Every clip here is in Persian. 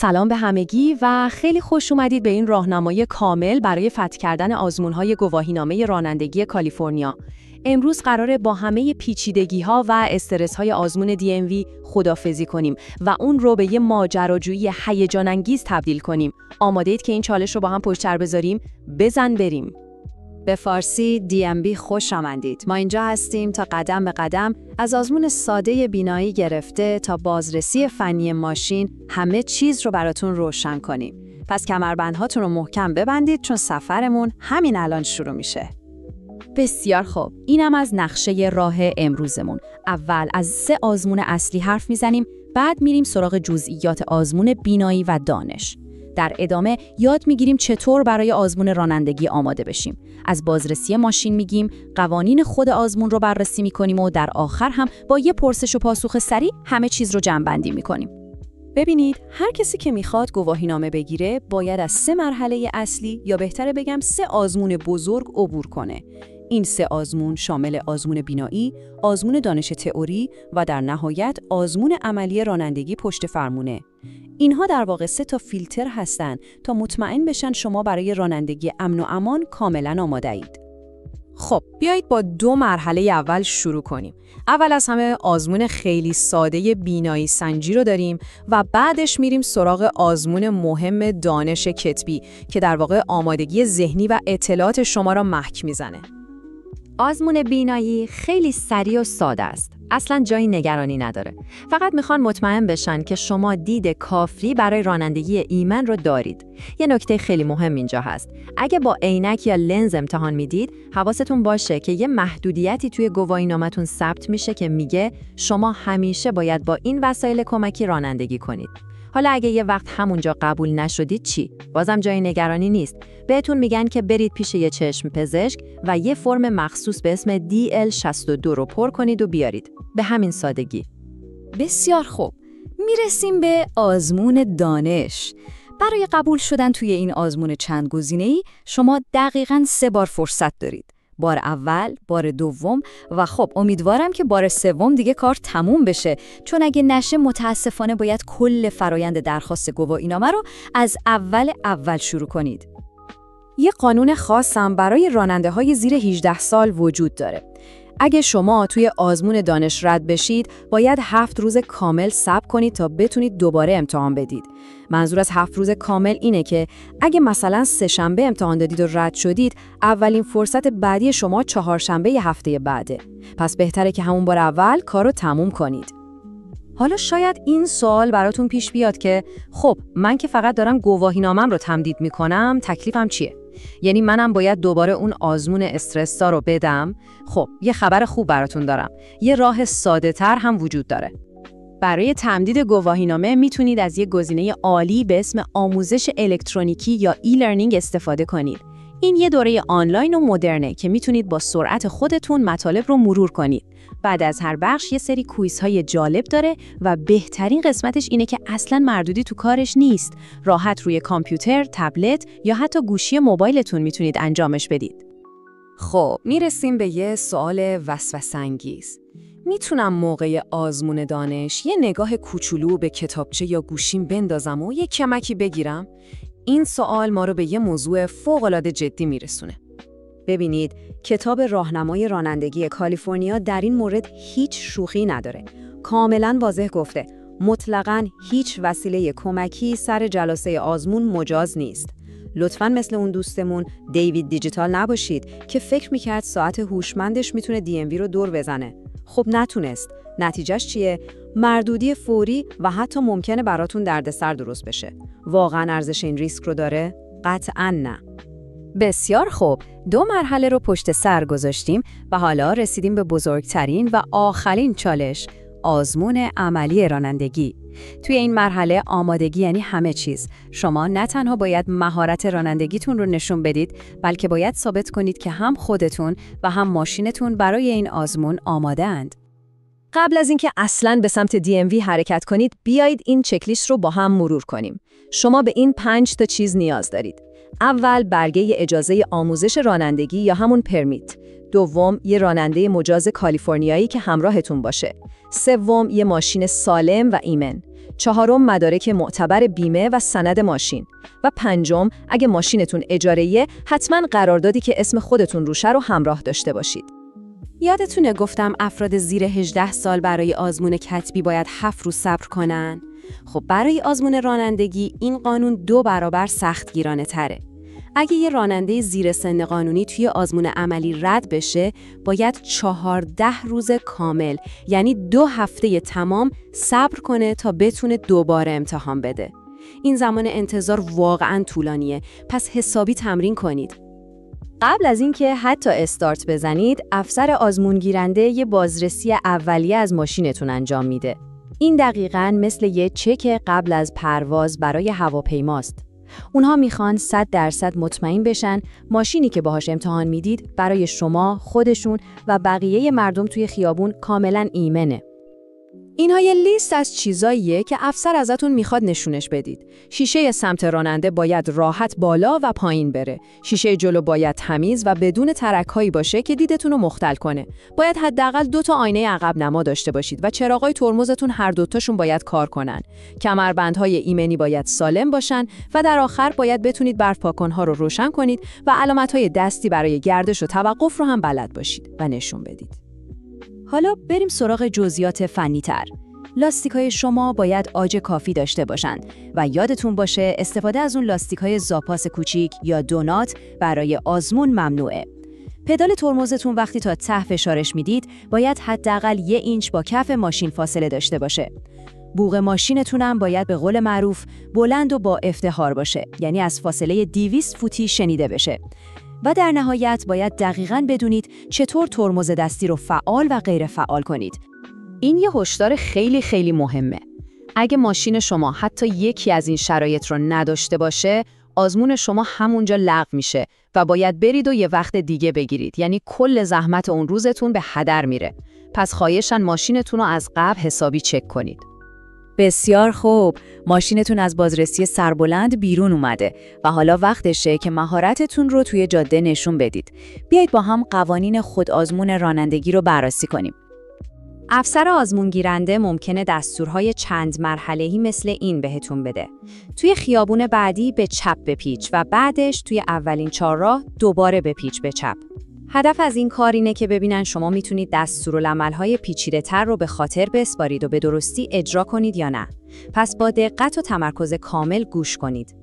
سلام به همگی و خیلی خوش اومدید به این راهنمای کامل برای فتح کردن آزمون‌های گواهینامه رانندگی کالیفرنیا. امروز قراره با همه پیچیدگی‌ها و استرس‌های آزمون DMV خداحافظی کنیم و اون رو به یه ماجراجویی هیجان‌انگیز تبدیل کنیم. آماده‌اید که این چالش رو با هم پشت سر بذاریم؟ بزن بریم. به فارسی DMV خوش آمدید. ما اینجا هستیم تا قدم به قدم از آزمون ساده بینایی گرفته تا بازرسی فنی ماشین همه چیز رو براتون روشن کنیم. پس کمربندهاتون رو محکم ببندید چون سفرمون همین الان شروع میشه. بسیار خوب. اینم از نقشه راه امروزمون. اول از 3 آزمون اصلی حرف میزنیم، بعد میریم سراغ جزئیات آزمون بینایی و دانش. در ادامه یاد میگیریم چطور برای آزمون رانندگی آماده بشیم. از بازرسی ماشین میگیم، قوانین خود آزمون رو بررسی میکنیم و در آخر هم با یه پرسش و پاسخ سریع همه چیز رو جمع‌بندی میکنیم. ببینید، هر کسی که میخواد گواهینامه بگیره باید از 3 مرحله اصلی یا بهتره بگم 3 آزمون بزرگ عبور کنه. این 3 آزمون شامل آزمون بینایی، آزمون دانش تئوری و در نهایت آزمون عملی رانندگی پشت فرمونه. اینها در واقع 3 تا فیلتر هستن تا مطمئن بشن شما برای رانندگی امن و امان کاملا آماده اید. خب، بیایید با 2 مرحله اول شروع کنیم. اول از همه آزمون خیلی ساده بینایی سنجی رو داریم و بعدش میریم سراغ آزمون مهم دانش کتبی که در واقع آمادگی ذهنی و اطلاعات شما را محک میزنه. آزمون بینایی خیلی سریع و ساده است. اصلا جایی نگرانی نداره. فقط میخوان مطمئن بشن که شما دید کافی برای رانندگی ایمن رو دارید. یه نکته خیلی مهم اینجا هست. اگه با عینک یا لنز امتحان میدید، حواستون باشه که یه محدودیتی توی گواهینامه‌تون ثبت میشه که میگه شما همیشه باید با این وسایل کمکی رانندگی کنید. حالا اگه یه وقت همونجا قبول نشدید چی؟ بازم جای نگرانی نیست. بهتون میگن که برید پیش یه چشم پزشک و یه فرم مخصوص به اسم DL62 رو پر کنید و بیارید. به همین سادگی. بسیار خوب. میرسیم به آزمون دانش. برای قبول شدن توی این آزمون چند گزینه‌ای شما دقیقاً 3 بار فرصت دارید. بار اول، بار دوم و خب امیدوارم که بار سوم دیگه کار تموم بشه، چون اگه نشه متاسفانه باید کل فرایند درخواست گواهینامه رو از اول شروع کنید. یه قانون خاصم برای راننده‌های زیر 18 سال وجود داره. اگه شما توی آزمون دانش رد بشید، باید 7 روز کامل صبر کنید تا بتونید دوباره امتحان بدید. منظور از 7 روز کامل اینه که اگه مثلا 3 شنبه امتحان دادید و رد شدید، اولین فرصت بعدی شما 4 شنبه هفته بعده. پس بهتره که همون بار اول کارو تموم کنید. حالا شاید این سوال براتون پیش بیاد که خب من که فقط دارم گواهینامه‌ام رو تمدید میکنم، تکلیفم چیه؟ یعنی منم باید دوباره اون آزمون استرس‌ها رو بدم؟ خب یه خبر خوب براتون دارم. یه راه ساده‌تر هم وجود داره. برای تمدید گواهینامه میتونید از یه گزینه عالی به اسم آموزش الکترونیکی یا ای-لرنینگ استفاده کنید. این یه دوره آنلاین و مدرنه که میتونید با سرعت خودتون مطالب رو مرور کنید. بعد از هر بخش یه سری کویزهای جالب داره و بهترین قسمتش اینه که اصلاً مردودی تو کارش نیست. راحت روی کامپیوتر، تبلت یا حتی گوشی موبایلتون میتونید انجامش بدید. خب، میرسیم به یه سوال وسوسه‌انگیز. میتونم موقع آزمون دانش یه نگاه کوچولو به کتابچه یا گوشیم بندازم و یه کمکی بگیرم؟ این سوال ما رو به یه موضوع فوق‌العاده جدی میرسونه. ببینید، کتاب راهنمای رانندگی کالیفرنیا در این مورد هیچ شوخی نداره. کاملاً واضح گفته، مطلقاً هیچ وسیله کمکی سر جلسه آزمون مجاز نیست. لطفاً مثل اون دوستمون دیوید دیجیتال نباشید که فکر میکرد ساعت هوشمندش میتونه DMV رو دور بزنه. خب نتونست. نتیجهش چیه؟ مردودی فوری و حتی ممکنه براتون دردسر درست بشه. واقعاً ارزش این ریسک رو داره؟ قطعاً نه. بسیار خوب، 2 مرحله رو پشت سر گذاشتیم و حالا رسیدیم به بزرگترین و آخرین چالش، آزمون عملی رانندگی. توی این مرحله آمادگی یعنی همه چیز. شما نه تنها باید مهارت رانندگیتون رو نشون بدید، بلکه باید ثابت کنید که هم خودتون و هم ماشینتون برای این آزمون آماده اند. قبل از اینکه اصلاً به سمت DMV حرکت کنید، بیایید این چکلیست رو با هم مرور کنیم. شما به این 5 تا چیز نیاز دارید. اول، برگه اجازه آموزش رانندگی یا همون پرمیت. دوم، یه راننده مجاز کالیفرنیایی که همراهتون باشه. سوم، یه ماشین سالم و ایمن. چهارم مدارک معتبر بیمه و سند ماشین. و پنجم اگه ماشینتون اجاره‌ایه حتما قراردادی که اسم خودتون روشه رو همراه داشته باشید. یادتونه گفتم افراد زیر 18 سال برای آزمون کتبی باید 7 روز صبر کنن؟ خب برای آزمون رانندگی این قانون 2 برابر سختگیرانه تره. اگه یه راننده زیر سن قانونی توی آزمون عملی رد بشه، باید 14 روز کامل، یعنی 2 هفته تمام صبر کنه تا بتونه دوباره امتحان بده. این زمان انتظار واقعاً طولانیه، پس حسابی تمرین کنید. قبل از اینکه حتی استارت بزنید، افسر آزمون گیرنده یه بازرسی اولیه از ماشینتون انجام میده. این دقیقاً مثل یه چک قبل از پرواز برای هواپیماست. اونها میخوان 100% مطمئن بشن ماشینی که باهاش امتحان میدید برای شما، خودشون و بقیه مردم توی خیابون کاملاً ایمنه. اینها یه لیست از چیزاییه که افسر ازتون میخواد نشونش بدید. شیشه سمت راننده باید راحت بالا و پایین بره. شیشه جلو باید تمیز و بدون ترک‌هایی باشه که دیدتون رو مختل کنه. باید حداقل 2 تا آینه عقب نما داشته باشید و چراغای ترمزتون هر دوتاشون باید کار کنن. کمربندهای ایمنی باید سالم باشن و در آخر باید بتونید برف پاکن‌ها رو روشن کنید و علامت‌های دستی برای گردش و توقف رو هم بلد باشید و نشون بدید. حالا بریم سراغ جزئیات فنی‌تر. لاستیک‌های شما باید عاج کافی داشته باشند و یادتون باشه استفاده از اون لاستیک‌های زاپاس کوچیک یا دونات برای آزمون ممنوعه. پدال ترمزتون وقتی تا ته فشارش میدید باید حداقل 1 اینچ با کف ماشین فاصله داشته باشه. بوق ماشینتون هم باید به قول معروف بلند و با افتخار باشه، یعنی از فاصله 200 فوتی شنیده بشه. و در نهایت باید دقیقاً بدونید چطور ترمز دستی رو فعال و غیر فعال کنید. این یه هشدار خیلی مهمه. اگه ماشین شما حتی یکی از این شرایط رو نداشته باشه، آزمون شما همونجا لغو میشه و باید برید و یه وقت دیگه بگیرید. یعنی کل زحمت اون روزتون به هدر میره. پس خواهشاً ماشینتون رو از قبل حسابی چک کنید. بسیار خوب، ماشینتون از بازرسی سربلند بیرون اومده و حالا وقتشه که مهارتتون رو توی جاده نشون بدید. بیایید با هم قوانین خود آزمون رانندگی رو بررسی کنیم. افسر آزمون گیرنده ممکنه دستورهای چند مرحله‌ای مثل این بهتون بده. توی خیابون بعدی به چپ بپیچ و بعدش توی اولین چهارراه دوباره بپیچ به چپ. هدف از این کار اینه که ببینن شما میتونید دستورالعمل‌های پیچیده‌تر رو به خاطر بسپارید و به درستی اجرا کنید یا نه. پس با دقت و تمرکز کامل گوش کنید.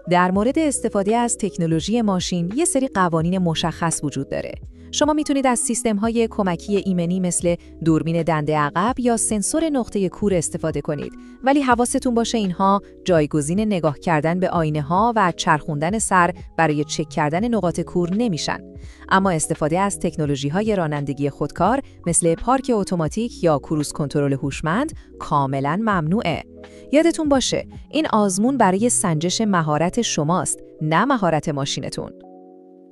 در مورد استفاده از تکنولوژی ماشین یه سری قوانین مشخص وجود داره. شما میتونید از سیستم‌های کمکی ایمنی مثل دوربین دنده عقب یا سنسور نقطه کور استفاده کنید، ولی حواستون باشه اینها جایگزین نگاه کردن به آینه‌ها و چرخوندن سر برای چک کردن نقاط کور نمیشن. اما استفاده از تکنولوژی‌های رانندگی خودکار مثل پارک اتوماتیک یا کروز کنترل هوشمند کاملاً ممنوعه. یادتون باشه این آزمون برای سنجش مهارت شماست، نه مهارت ماشینتون.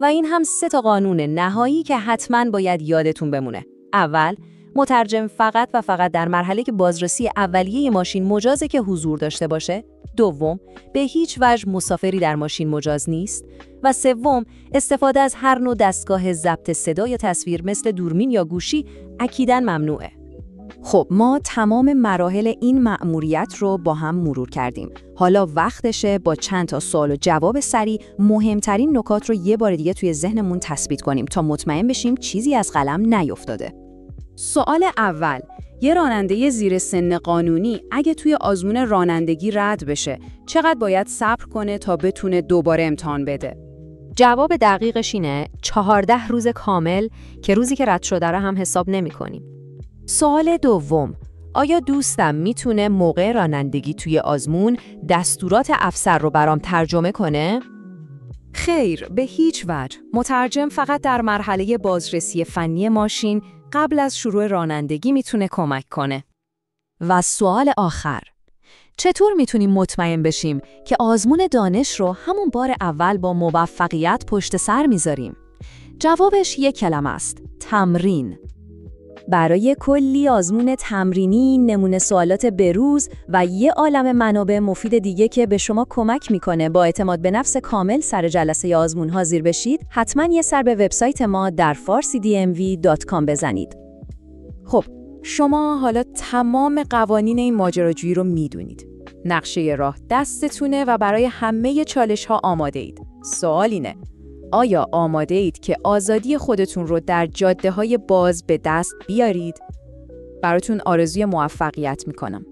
و این هم 3 تا قانون نهایی که حتماً باید یادتون بمونه. اول، مترجم فقط و فقط در مرحله که بازرسی اولیه ماشین مجازه که حضور داشته باشه. دوم، به هیچ وجه مسافری در ماشین مجاز نیست. و سوم، استفاده از هر نوع دستگاه ضبط صدا یا تصویر مثل دوربین یا گوشی اکیداً ممنوعه. خب ما تمام مراحل این مأموریت رو با هم مرور کردیم. حالا وقتشه با چند تا سوال و جواب سریع مهمترین نکات رو یه بار دیگه توی ذهنمون تثبیت کنیم تا مطمئن بشیم چیزی از قلم نیفتاده. سوال اول، یه راننده زیر سن قانونی اگه توی آزمون رانندگی رد بشه، چقدر باید صبر کنه تا بتونه دوباره امتحان بده؟ جواب دقیقش اینه 14 روز کامل که روزی که رد شده رو هم حساب نمی‌کنیم. سوال دوم، آیا دوستم میتونه موقع رانندگی توی آزمون دستورات افسر رو برام ترجمه کنه؟ خیر، به هیچ وجه. مترجم فقط در مرحله بازرسی فنی ماشین قبل از شروع رانندگی میتونه کمک کنه. و سوال آخر، چطور میتونیم مطمئن بشیم که آزمون دانش رو همون بار اول با موفقیت پشت سر میذاریم؟ جوابش یک کلمه است: تمرین. برای کلی آزمون تمرینی، نمونه سوالات بروز و یه عالم منابع مفید دیگه که به شما کمک میکنه با اعتماد به نفس کامل سر جلسه آزمون حاضر بشید، حتما یه سر به وبسایت ما در farsidmv.com بزنید. خب، شما حالا تمام قوانین این ماجراجویی رو میدونید. نقشه راه دستتونه و برای همه چالش‌ها آماده اید. سوال اینه: آیا آماده اید که آزادی خودتون رو در جاده‌های باز به دست بیارید؟ براتون آرزوی موفقیت میکنم.